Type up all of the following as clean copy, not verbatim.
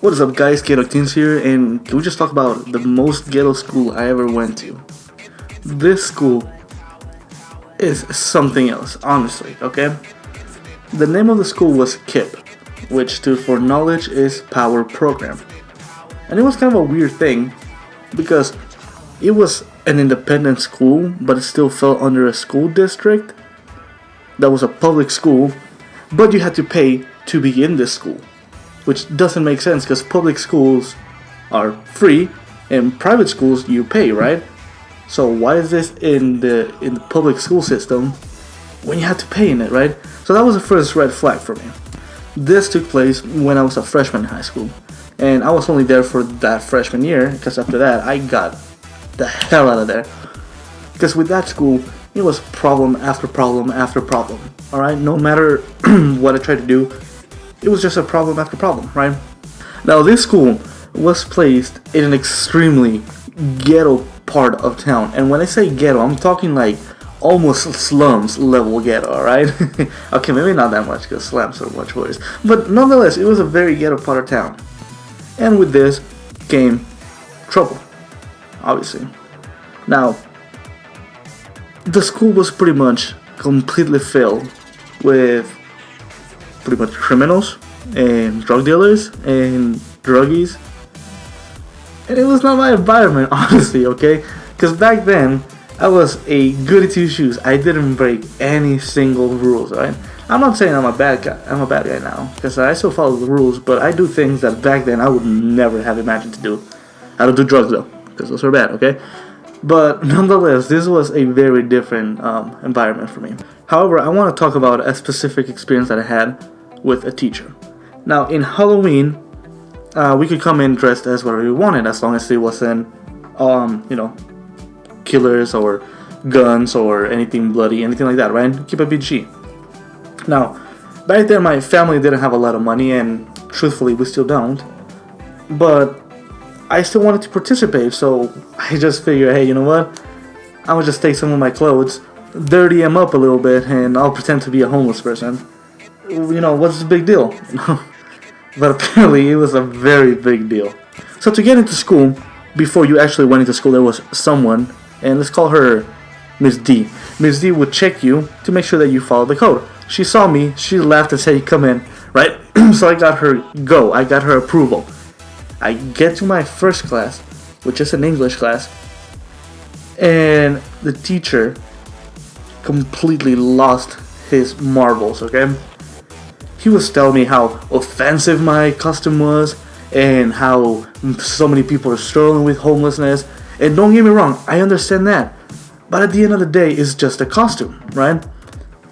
What is up, guys? Ghetto here, and can we just talk about the most ghetto school I ever went to? This school is something else, honestly, okay? The name of the school was KIP, which stood for Knowledge is Power Program. And it was kind of a weird thing because it was an independent school, but it still fell under a school district that was a public school, but you had to pay to be in this school, which doesn't make sense because public schools are free and private schools you pay, right? So why is this in the public school system when you have to pay in it, right? So that was the first red flag for me. This took place when I was a freshman in high school, and I was only there for that freshman year because after that I got the hell out of there. Because with that school, it was problem after problem after problem. All right, no matter what I tried to do, it was just a problem after problem, right? Now, this school was placed in an extremely ghetto part of town. And when I say ghetto, I'm talking like almost slums level ghetto, alright? Okay, maybe not that much because slums are much worse. But nonetheless, it was a very ghetto part of town. And with this came trouble, obviously. Now, the school was pretty much completely filled with pretty much criminals and drug dealers and druggies, and it was not my environment, honestly, okay? Because back then I was a goody two shoes. I didn't break any single rules, right? I'm not saying I'm a bad guy now, because I still follow the rules, but I do things that back then I would never have imagined to do. I don't do drugs though, because those are bad, okay? But nonetheless, this was a very different environment for me. However, I want to talk about a specific experience that I had with a teacher. Now, in Halloween, we could come in dressed as whatever we wanted, as long as it wasn't, killers or guns or anything bloody, anything like that, right? Keep it PG. Now, back then, my family didn't have a lot of money, and truthfully, we still don't. But I still wanted to participate, so I just figured, hey, you know what? I'm gonna just take some of my clothes, dirty them up a little bit, and I'll pretend to be a homeless person. You know, what's the big deal? But apparently, it was a very big deal. So to get into school, before you actually went into school, there was someone, and let's call her Miss D. Miss D would check you to make sure that you followed the code. She saw me, she laughed and said, come in, right? So I got her go, I got her approval. I get to my first class, which is an English class, and the teacher completely lost his marbles, okay? He was telling me how offensive my costume was and how so many people are struggling with homelessness. And don't get me wrong, I understand that. But at the end of the day, it's just a costume, right?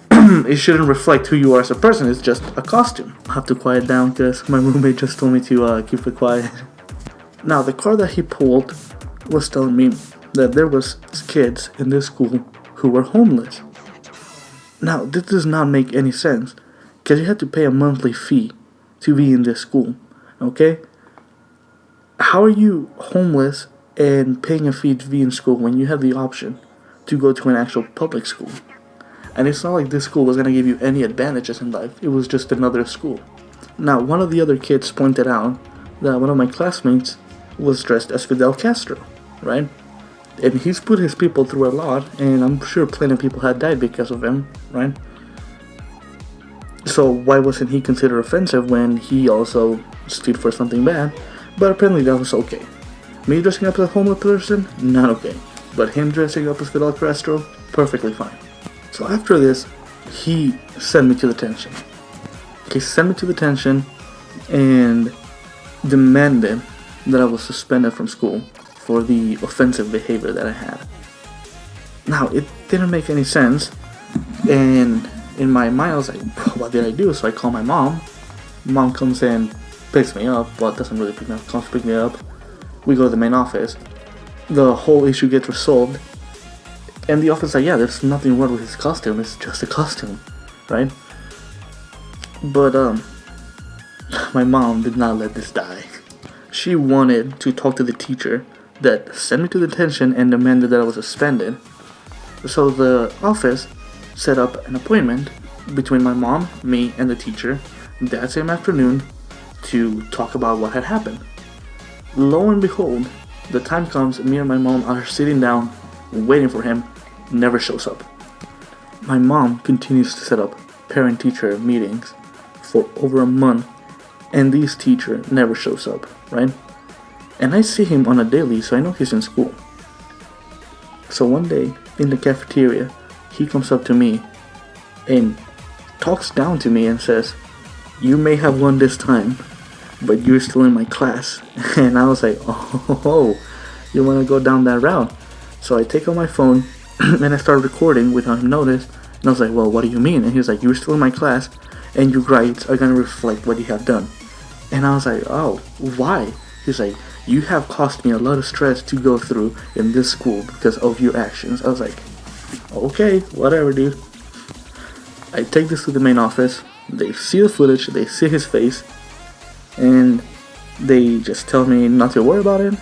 It shouldn't reflect who you are as a person, it's just a costume. I have to quiet down because my roommate just told me to keep it quiet. Now, the car that he pulled was telling me that there was kids in this school who were homeless. Now, this does not make any sense because you had to pay a monthly fee to be in this school, okay? How are you homeless and paying a fee to be in school when you have the option to go to an actual public school? And it's not like this school was going to give you any advantages in life. It was just another school. Now, one of the other kids pointed out that one of my classmates was dressed as Fidel Castro, right? And he's put his people through a lot, and I'm sure plenty of people had died because of him, right? So why wasn't he considered offensive when he also stood for something bad? But apparently that was okay. Me dressing up as a homeless person? Not okay. But him dressing up as Fidel Castro? Perfectly fine. So after this, he sent me to detention. He sent me to detention and demanded that I was suspended from school for the offensive behavior that I had. Now, it didn't make any sense, and in my mind I was like, what did I do? So I call my mom. Mom comes in, picks me up, well, doesn't really pick me up, comes to pick me up. We go to the main office. The whole issue gets resolved. And the office is like, yeah, there's nothing wrong with his costume, it's just a costume, right? But, my mom did not let this die. She wanted to talk to the teacher that sent me to detention and demanded that I was suspended. So the office set up an appointment between my mom, me, and the teacher that same afternoon to talk about what had happened. Lo and behold, the time comes, me and my mom are sitting down, waiting for him, never shows up. My mom continues to set up parent-teacher meetings for over a month, and this teacher never shows up, right? And I see him on a daily, so I know he's in school. So one day, in the cafeteria, he comes up to me and talks down to me and says, "You may have won this time, but you're still in my class." And I was like, oh, you want to go down that route? So I take out my phone and I start recording without him notice. And I was like, well, what do you mean? And he was like, you're still in my class and your grades are going to reflect what you have done. And I was like, oh, why? He's like, you have cost me a lot of stress to go through in this school because of your actions. I was like, okay, whatever, dude. I take this to the main office. They see the footage, they see his face, and they just tell me not to worry about it.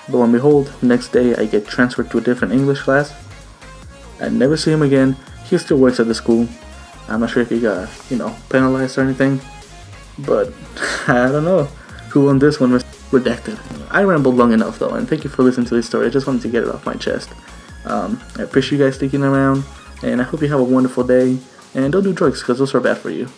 Lo and behold, next day I get transferred to a different English class. I never see him again. He still works at the school. I'm not sure if he got, penalized or anything. But I don't know who won this one. Was redacted. I rambled long enough though, and thank you for listening to this story. I just wanted to get it off my chest. I appreciate you guys sticking around, and I hope you have a wonderful day. And don't do drugs because those are bad for you.